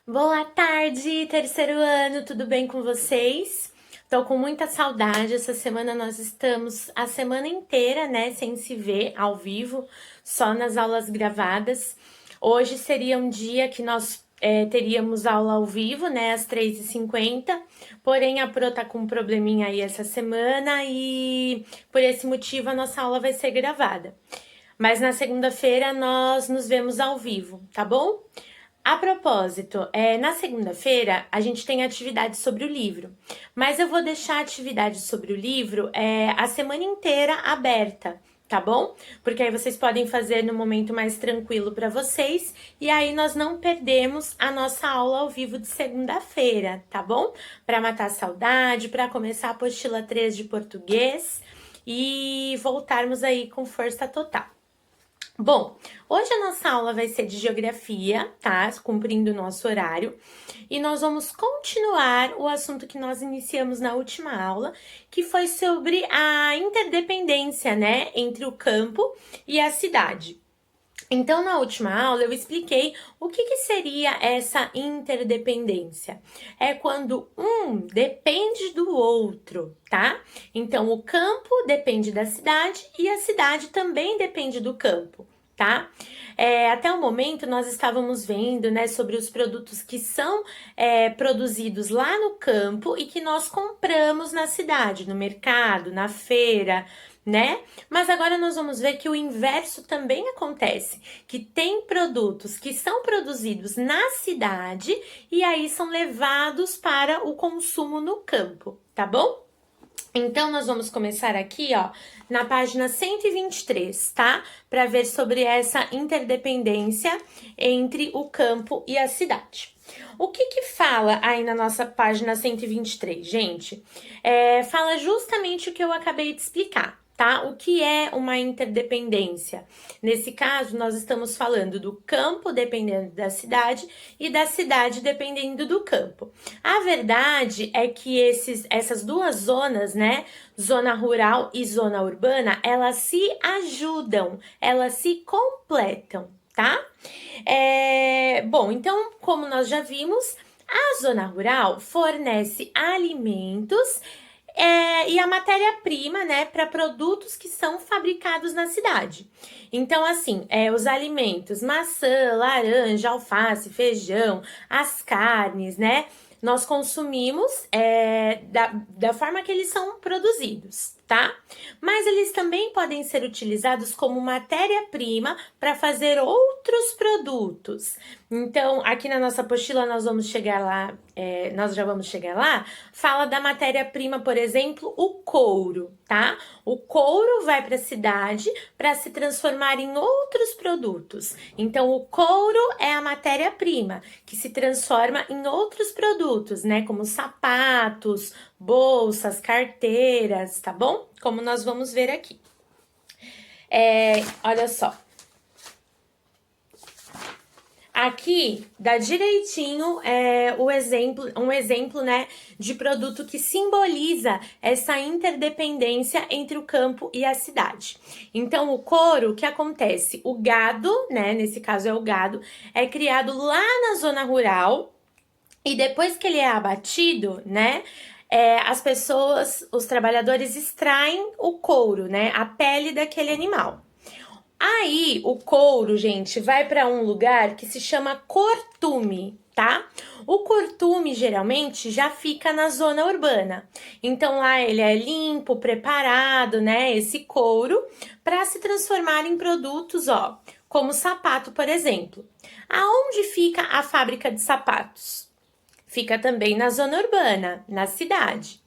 Boa tarde, terceiro ano, tudo bem com vocês? Tô com muita saudade. Essa semana nós estamos a semana inteira, né, sem se ver ao vivo, só nas aulas gravadas. Hoje seria um dia que nós teríamos aula ao vivo, né, às 3h50, porém a Pro tá com um probleminha aí essa semana e por esse motivo a nossa aula vai ser gravada. Mas na segunda-feira nós nos vemos ao vivo, tá bom? A propósito, na segunda-feira a gente tem atividade sobre o livro, mas eu vou deixar a atividade sobre o livro a semana inteira aberta, tá bom? Porque aí vocês podem fazer no momento mais tranquilo para vocês e aí nós não perdemos a nossa aula ao vivo de segunda-feira, tá bom? Para matar a saudade, para começar a apostila 3 de português e voltarmos aí com força total. Bom, hoje a nossa aula vai ser de geografia, tá? Cumprindo o nosso horário. E nós vamos continuar o assunto que nós iniciamos na última aula, que foi sobre a interdependência, né, entre o campo e a cidade. Então, na última aula, eu expliquei o que seria essa interdependência. É quando um depende do outro, tá? Então, o campo depende da cidade e a cidade também depende do campo, tá? Até o momento, nós estávamos vendo, né, sobre os produtos que são produzidos lá no campo e que nós compramos na cidade, no mercado, na feira, né? Mas agora nós vamos ver que o inverso também acontece, que tem produtos que são produzidos na cidade e aí são levados para o consumo no campo, tá bom? Então, nós vamos começar aqui, ó, na página 123, tá? Para ver sobre essa interdependência entre o campo e a cidade. O que fala aí na nossa página 123, gente? Fala justamente o que eu acabei de explicar, tá? O que é uma interdependência? Nesse caso, nós estamos falando do campo dependendo da cidade e da cidade dependendo do campo. A verdade é que essas duas zonas, né, zona rural e zona urbana, elas se ajudam, elas se completam, tá? Bom, então, como nós já vimos, a zona rural fornece alimentos e a matéria-prima, né, para produtos que são fabricados na cidade. Então, assim, os alimentos, maçã, laranja, alface, feijão, as carnes, né, nós consumimos da forma que eles são produzidos, tá? Mas eles também podem ser utilizados como matéria-prima para fazer outros produtos. Então, aqui na nossa apostila nós vamos chegar lá, nós já vamos chegar lá, fala da matéria-prima, por exemplo, o couro, tá? O couro vai para a cidade para se transformar em outros produtos. Então, o couro é a matéria-prima que se transforma em outros produtos, né? Como sapatos, bolsas, carteiras, tá bom? Como nós vamos ver aqui. Olha só. Aqui dá direitinho um exemplo, né, de produto que simboliza essa interdependência entre o campo e a cidade. Então, o couro, o que acontece? O gado, né, nesse caso é o gado, é criado lá na zona rural e depois que ele é abatido, né, as pessoas, os trabalhadores extraem o couro, né, a pele daquele animal. Aí, o couro, gente, vai para um lugar que se chama cortume, tá? O cortume, geralmente, já fica na zona urbana. Então, lá ele é limpo, preparado, né? Esse couro, para se transformar em produtos, ó, como sapato, por exemplo. Aonde fica a fábrica de sapatos? Fica também na zona urbana, na cidade.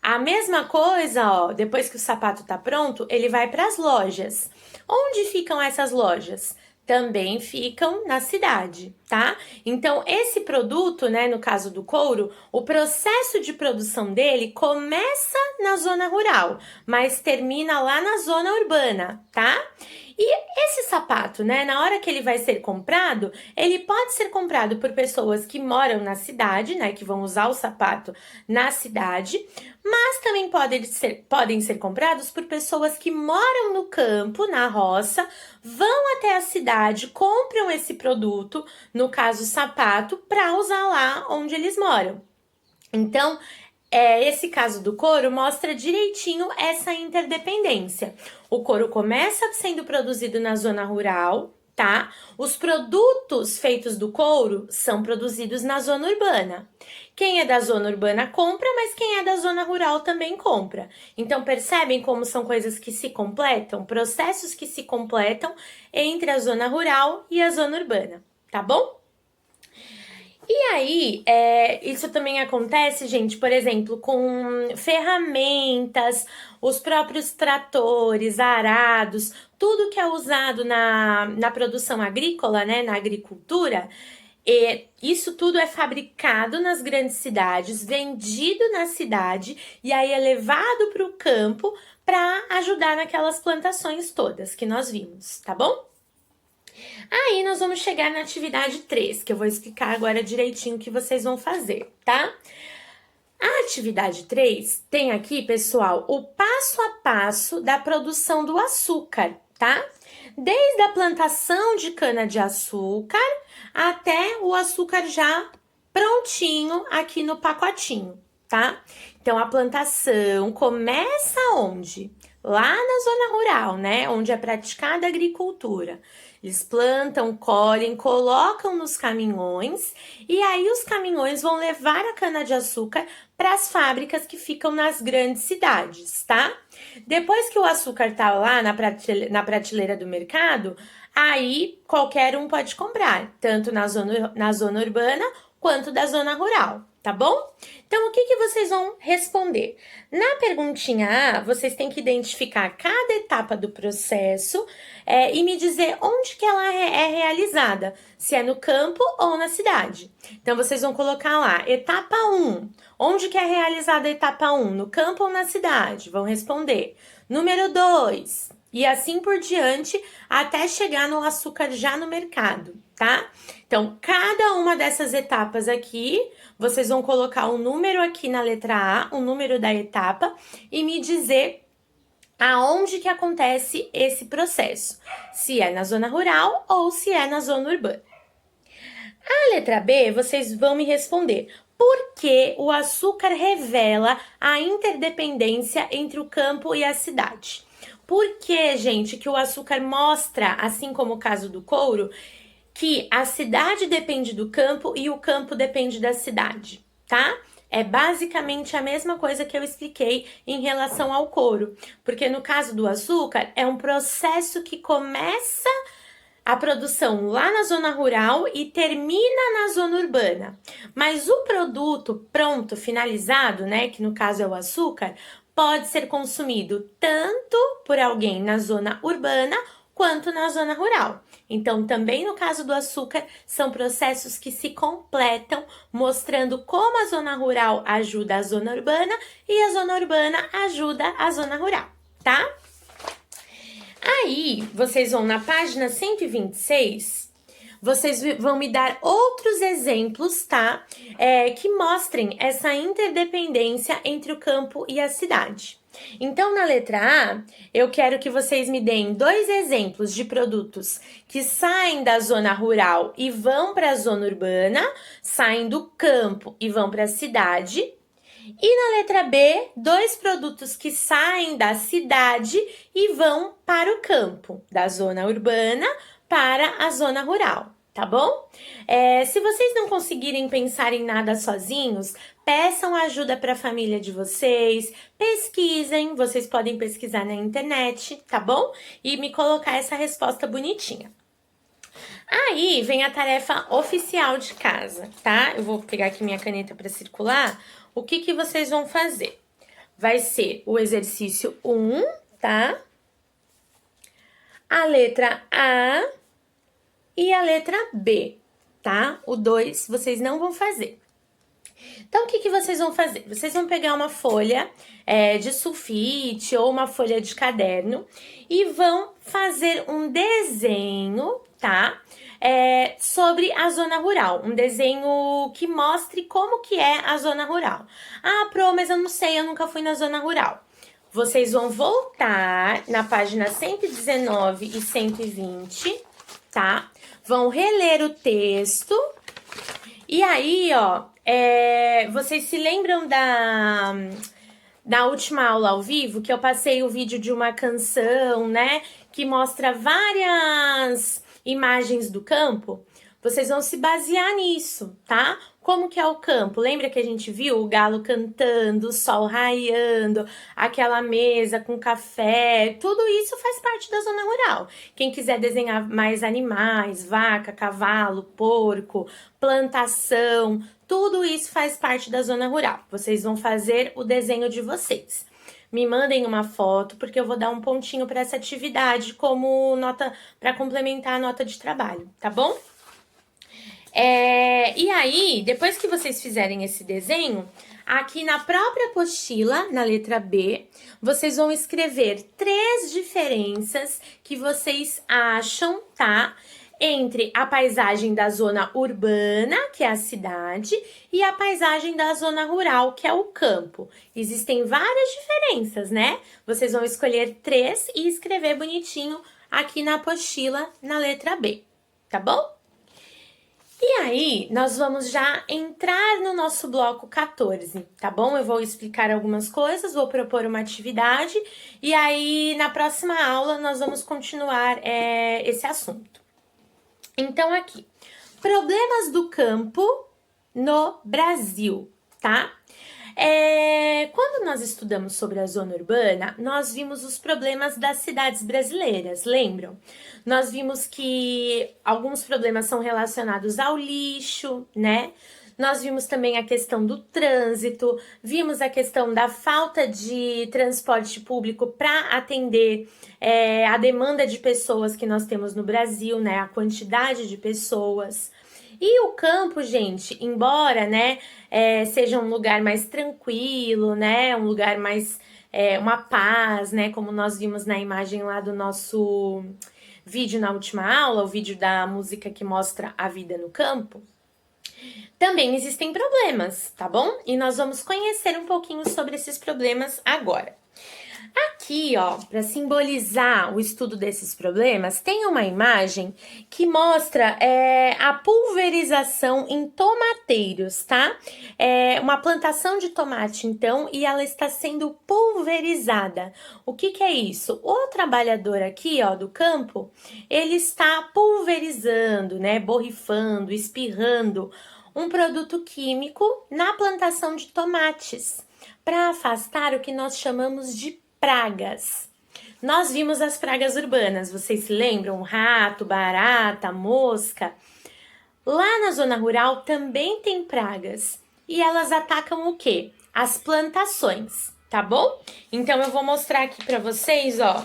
A mesma coisa, ó, depois que o sapato tá pronto, ele vai para as lojas. Onde ficam essas lojas? Também ficam na cidade, tá? Então, esse produto, né, no caso do couro, o processo de produção dele começa na zona rural, mas termina lá na zona urbana, tá? E esse sapato, né, na hora que ele vai ser comprado, ele pode ser comprado por pessoas que moram na cidade, né, que vão usar o sapato na cidade, mas também podem ser comprados por pessoas que moram no campo, na roça, vão até a cidade, compram esse produto, no caso sapato, para usar lá onde eles moram. Então, esse caso do couro mostra direitinho essa interdependência. O couro começa sendo produzido na zona rural, tá? Os produtos feitos do couro são produzidos na zona urbana. Quem é da zona urbana compra, mas quem é da zona rural também compra. Então, percebem como são coisas que se completam, processos que se completam entre a zona rural e a zona urbana, tá bom? E aí, isso também acontece, gente, por exemplo, com ferramentas, os próprios tratores, arados, tudo que é usado na produção agrícola, né, na agricultura, isso tudo é fabricado nas grandes cidades, vendido na cidade e aí é levado para o campo para ajudar naquelas plantações todas que nós vimos, tá bom? Aí nós vamos chegar na atividade 3, que eu vou explicar agora direitinho o que vocês vão fazer, tá? A atividade 3 tem aqui, pessoal, o passo a passo da produção do açúcar, tá? Desde a plantação de cana-de-açúcar até o açúcar já prontinho aqui no pacotinho, tá? Então, a plantação começa onde? Lá na zona rural, né? Onde é praticada a agricultura. Eles plantam, colhem, colocam nos caminhões e aí os caminhões vão levar a cana-de-açúcar para as fábricas que ficam nas grandes cidades, tá? Depois que o açúcar tá lá na prateleira do mercado, aí qualquer um pode comprar, tanto na zona urbana quanto da zona rural, tá bom? Então, o que vocês vão responder? Na perguntinha A, vocês têm que identificar cada etapa do processo e me dizer onde que ela é realizada, se é no campo ou na cidade. Então, vocês vão colocar lá, etapa 1, onde que é realizada a etapa 1, no campo ou na cidade? Vão responder. Número 2, e assim por diante, até chegar no açúcar já no mercado, tá? Então, cada uma dessas etapas aqui, vocês vão colocar um número aqui na letra A, o número da etapa, e me dizer aonde que acontece esse processo, se é na zona rural ou se é na zona urbana. A letra B, vocês vão me responder. Por que o açúcar revela a interdependência entre o campo e a cidade? Por que, gente, que o açúcar mostra, assim como o caso do couro, que a cidade depende do campo e o campo depende da cidade, tá? É basicamente a mesma coisa que eu expliquei em relação ao couro, porque no caso do açúcar é um processo que começa a produção lá na zona rural e termina na zona urbana. Mas o produto pronto, finalizado, né, que no caso é o açúcar, pode ser consumido tanto por alguém na zona urbana quanto na zona rural. Então, também no caso do açúcar, são processos que se completam, mostrando como a zona rural ajuda a zona urbana e a zona urbana ajuda a zona rural, tá? Aí, vocês vão na página 126, vocês vão me dar outros exemplos, tá? Que mostrem essa interdependência entre o campo e a cidade. Então, na letra A, eu quero que vocês me deem 2 exemplos de produtos que saem da zona rural e vão para a zona urbana, saem do campo e vão para a cidade. E na letra B, 2 produtos que saem da cidade e vão para o campo, da zona urbana para a zona rural, tá bom? Se vocês não conseguirem pensar em nada sozinhos, peçam ajuda para a família de vocês, pesquisem, vocês podem pesquisar na internet, tá bom? E me colocar essa resposta bonitinha. Aí vem a tarefa oficial de casa, tá? Eu vou pegar aqui minha caneta para circular. O que vocês vão fazer? Vai ser o exercício 1, tá? A letra A e a letra B, tá? O 2 vocês não vão fazer. Então, o que vocês vão fazer? Vocês vão pegar uma folha de sulfite ou uma folha de caderno e vão fazer um desenho, tá? Sobre a zona rural, um desenho que mostre como que é a zona rural. Ah, Pro, mas eu não sei, eu nunca fui na zona rural. Vocês vão voltar na página 119 e 120, tá? Vão reler o texto. E aí, ó, vocês se lembram da última aula ao vivo, que eu passei o vídeo de uma canção, né? Que mostra várias imagens do campo? Vocês vão se basear nisso, tá? Como que é o campo? Lembra que a gente viu o galo cantando, o sol raiando, aquela mesa com café? Tudo isso faz parte da zona rural. Quem quiser desenhar mais animais, vaca, cavalo, porco, plantação, tudo isso faz parte da zona rural. Vocês vão fazer o desenho de vocês. Me mandem uma foto, porque eu vou dar um pontinho para essa atividade como nota para complementar a nota de trabalho, tá bom? E aí, depois que vocês fizerem esse desenho, aqui na própria apostila, na letra B, vocês vão escrever 3 diferenças que vocês acham, tá? Entre a paisagem da zona urbana, que é a cidade, e a paisagem da zona rural, que é o campo. Existem várias diferenças, né? Vocês vão escolher 3 e escrever bonitinho aqui na apostila, na letra B, tá bom? E aí, nós vamos já entrar no nosso bloco 14, tá bom? Eu vou explicar algumas coisas, vou propor uma atividade e aí na próxima aula nós vamos continuar esse assunto. Então, aqui, problemas do campo no Brasil, tá? Quando nós estudamos sobre a zona urbana, nós vimos os problemas das cidades brasileiras, lembram? Nós vimos que alguns problemas são relacionados ao lixo, né? Nós vimos também a questão do trânsito, vimos a questão da falta de transporte público para atender a demanda de pessoas que nós temos no Brasil, né? A quantidade de pessoas. E o campo, gente, embora, né, seja um lugar mais tranquilo, né, um lugar mais, uma paz, né, como nós vimos na imagem lá do nosso vídeo na última aula, o vídeo da música que mostra a vida no campo, também existem problemas, tá bom? E nós vamos conhecer um pouquinho sobre esses problemas agora. Aqui, ó, para simbolizar o estudo desses problemas, tem uma imagem que mostra a pulverização em tomateiros, tá? É uma plantação de tomate, então, e ela está sendo pulverizada. O que que é isso? O trabalhador aqui, ó, do campo, ele está pulverizando, né, borrifando, espirrando um produto químico na plantação de tomates, para afastar o que nós chamamos de pragas. Nós vimos as pragas urbanas, vocês se lembram? Rato, barata, mosca. Lá na zona rural também tem pragas e elas atacam o quê? As plantações, tá bom? Então eu vou mostrar aqui para vocês, ó,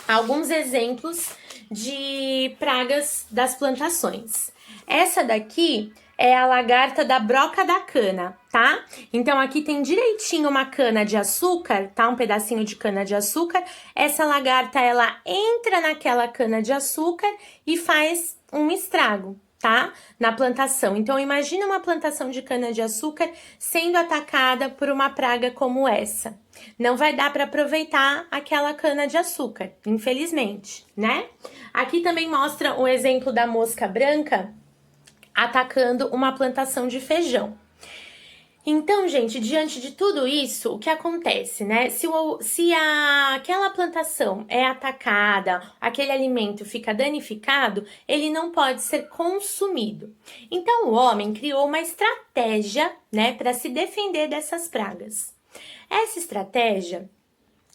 alguns exemplos de pragas das plantações. Essa daqui é a lagarta da broca da cana, tá? Então, aqui tem direitinho uma cana de açúcar, tá? Um pedacinho de cana de açúcar. Essa lagarta, ela entra naquela cana de açúcar e faz um estrago, tá? Na plantação. Então, imagina uma plantação de cana de açúcar sendo atacada por uma praga como essa. Não vai dar para aproveitar aquela cana de açúcar, infelizmente, né? Aqui também mostra o exemplo da mosca branca atacando uma plantação de feijão. Então, gente, diante de tudo isso, o que acontece, né? Se aquela plantação é atacada, aquele alimento fica danificado, ele não pode ser consumido. Então, o homem criou uma estratégia, né, para se defender dessas pragas. Essa estratégia,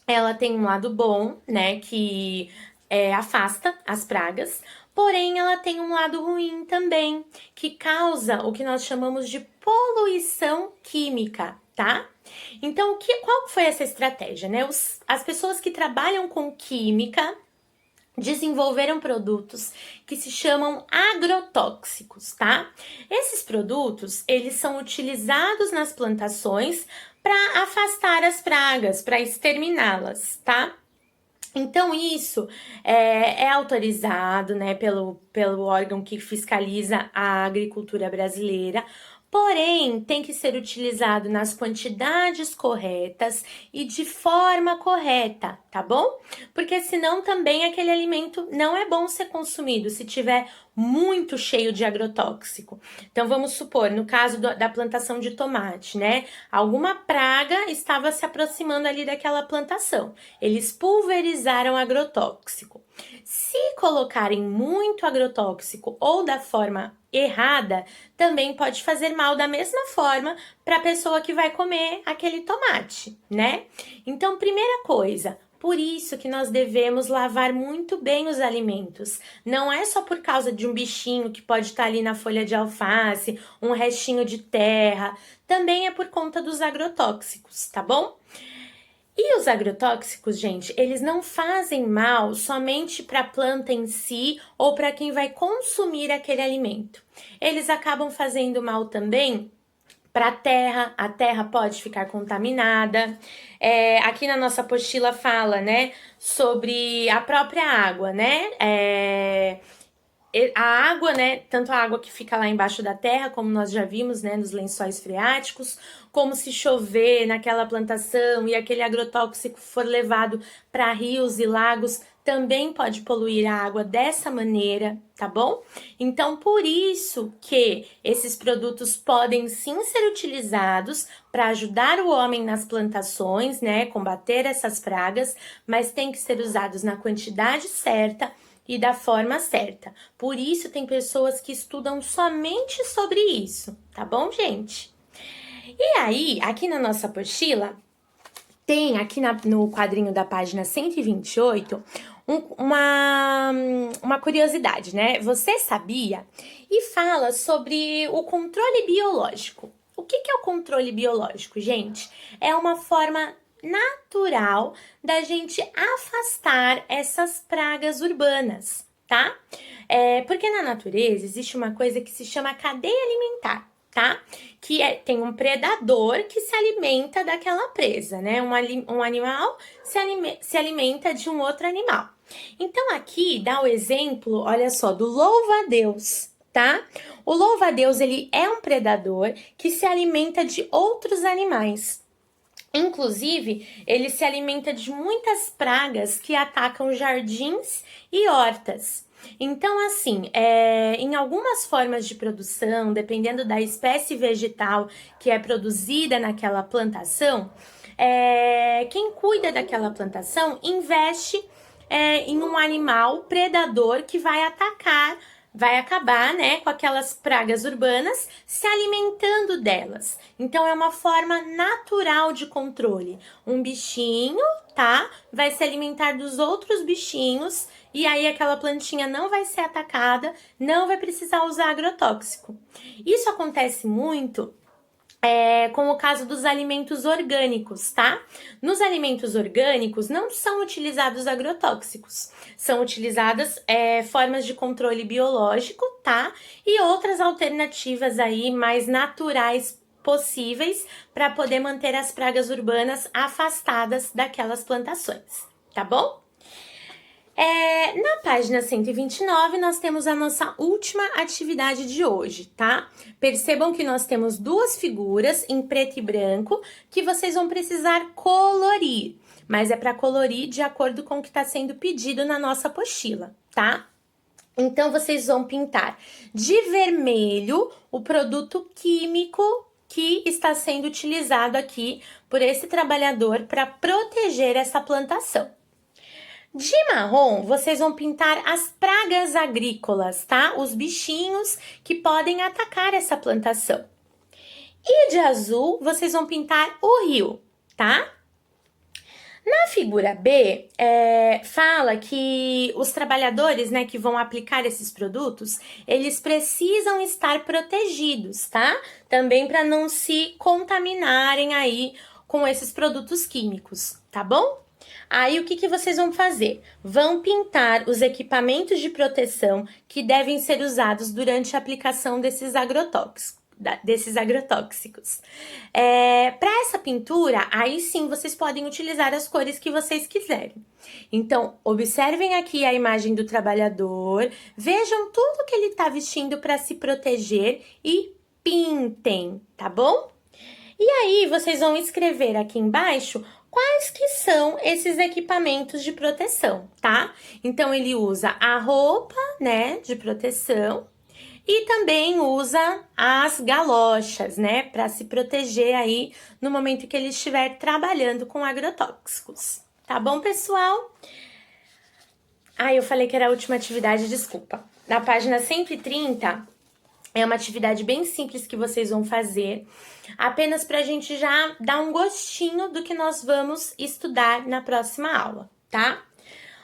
ela tem um lado bom, né, que afasta as pragas, porém ela tem um lado ruim também, que causa o que nós chamamos de poluição química, tá? Então, qual foi essa estratégia, né? As pessoas que trabalham com química desenvolveram produtos que se chamam agrotóxicos, tá? Esses produtos, eles são utilizados nas plantações para afastar as pragas, para exterminá-las, tá? Então, isso é autorizado, né, pelo órgão que fiscaliza a agricultura brasileira, porém, tem que ser utilizado nas quantidades corretas e de forma correta, tá bom? Porque senão também aquele alimento não é bom ser consumido se tiver muito cheio de agrotóxico. Então, vamos supor, no caso da plantação de tomate, né? Alguma praga estava se aproximando ali daquela plantação. Eles pulverizaram agrotóxico. Se colocarem muito agrotóxico ou da forma errada, também pode fazer mal da mesma forma para a pessoa que vai comer aquele tomate, né? Então, primeira coisa, por isso que nós devemos lavar muito bem os alimentos. Não é só por causa de um bichinho que pode estar ali na folha de alface, um restinho de terra, também é por conta dos agrotóxicos, tá bom? E os agrotóxicos, gente, eles não fazem mal somente para a planta em si ou para quem vai consumir aquele alimento. Eles acabam fazendo mal também para a terra pode ficar contaminada. Aqui na nossa apostila fala, né, sobre a própria água, né? A água, né, tanto a água que fica lá embaixo da terra, como nós já vimos, né, nos lençóis freáticos, como se chover naquela plantação e aquele agrotóxico for levado para rios e lagos, também pode poluir a água dessa maneira, tá bom? Então, por isso que esses produtos podem sim ser utilizados para ajudar o homem nas plantações, né, combater essas pragas, mas tem que ser usados na quantidade certa e da forma certa. Por isso, tem pessoas que estudam somente sobre isso, tá bom, gente? E aí, aqui na nossa apostila, tem aqui no quadrinho da página 128 uma curiosidade, né? Você sabia? E fala sobre o controle biológico. O que é o controle biológico, gente? É uma forma natural da gente afastar essas pragas urbanas, tá? Porque na natureza existe uma coisa que se chama cadeia alimentar, tá? Tem um predador que se alimenta daquela presa, né? Um animal se alimenta de um outro animal. Então, aqui dá o exemplo, olha só, do louva-a-Deus, tá? O louva-a-Deus, ele é um predador que se alimenta de outros animais. Inclusive, ele se alimenta de muitas pragas que atacam jardins e hortas. Então, assim, em algumas formas de produção, dependendo da espécie vegetal que é produzida naquela plantação, quem cuida daquela plantação investe em um animal predador que vai acabar, né, com aquelas pragas urbanas, se alimentando delas. Então, é uma forma natural de controle. Um bichinho, tá, vai se alimentar dos outros bichinhos e aí aquela plantinha não vai ser atacada, não vai precisar usar agrotóxico. Isso acontece muito com o caso dos alimentos orgânicos, tá? Nos alimentos orgânicos não são utilizados agrotóxicos, são utilizadas formas de controle biológico, tá? E outras alternativas aí mais naturais possíveis para poder manter as pragas urbanas afastadas daquelas plantações, tá bom? Na página 129, nós temos a nossa última atividade de hoje, tá? Percebam que nós temos duas figuras em preto e branco que vocês vão precisar colorir, mas é para colorir de acordo com o que está sendo pedido na nossa apostila, tá? Então, vocês vão pintar de vermelho o produto químico que está sendo utilizado aqui por esse trabalhador para proteger essa plantação. De marrom, vocês vão pintar as pragas agrícolas, tá? Os bichinhos que podem atacar essa plantação. E de azul, vocês vão pintar o rio, tá? Na figura B, fala que os trabalhadores, né, que vão aplicar esses produtos, eles precisam estar protegidos, tá? Também para não se contaminarem aí com esses produtos químicos, tá bom? Aí, o que que vocês vão fazer? Vão pintar os equipamentos de proteção que devem ser usados durante a aplicação desses agrotóxicos. Para essa pintura, aí sim vocês podem utilizar as cores que vocês quiserem. Então, observem aqui a imagem do trabalhador, vejam tudo que ele está vestindo para se proteger e pintem, tá bom? E aí, vocês vão escrever aqui embaixo quais que são esses equipamentos de proteção, tá? Então, ele usa a roupa, né, de proteção e também usa as galochas, né, para se proteger aí no momento que ele estiver trabalhando com agrotóxicos. Tá bom, pessoal? Eu falei que era a última atividade, desculpa. Na página 130, é uma atividade bem simples que vocês vão fazer, apenas para a gente já dar um gostinho do que nós vamos estudar na próxima aula, tá?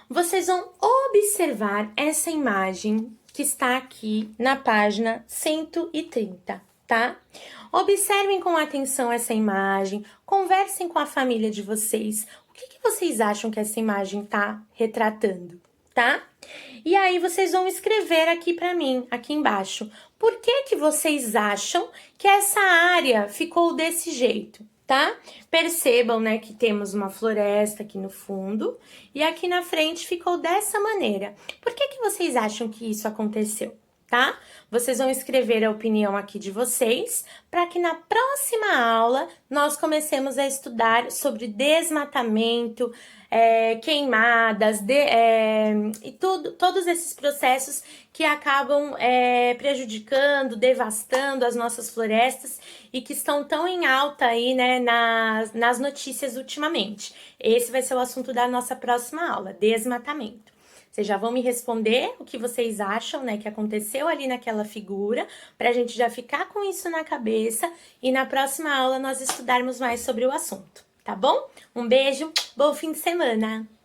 Vocês vão observar essa imagem que está aqui na página 130, tá? Observem com atenção essa imagem, conversem com a família de vocês. O que vocês acham que essa imagem está retratando, tá? E aí vocês vão escrever aqui para mim, aqui embaixo. Por que vocês acham que essa área ficou desse jeito, tá? Percebam, né, que temos uma floresta aqui no fundo e aqui na frente ficou dessa maneira. Por que vocês acham que isso aconteceu, tá? Vocês vão escrever a opinião aqui de vocês para que na próxima aula nós comecemos a estudar sobre desmatamento, queimadas e todos esses processos que acabam prejudicando, devastando as nossas florestas e que estão tão em alta aí, né, nas notícias ultimamente. Esse vai ser o assunto da nossa próxima aula, desmatamento. Vocês já vão me responder o que vocês acham, né, que aconteceu ali naquela figura, para a gente já ficar com isso na cabeça e na próxima aula nós estudarmos mais sobre o assunto, tá bom? Um beijo, bom fim de semana!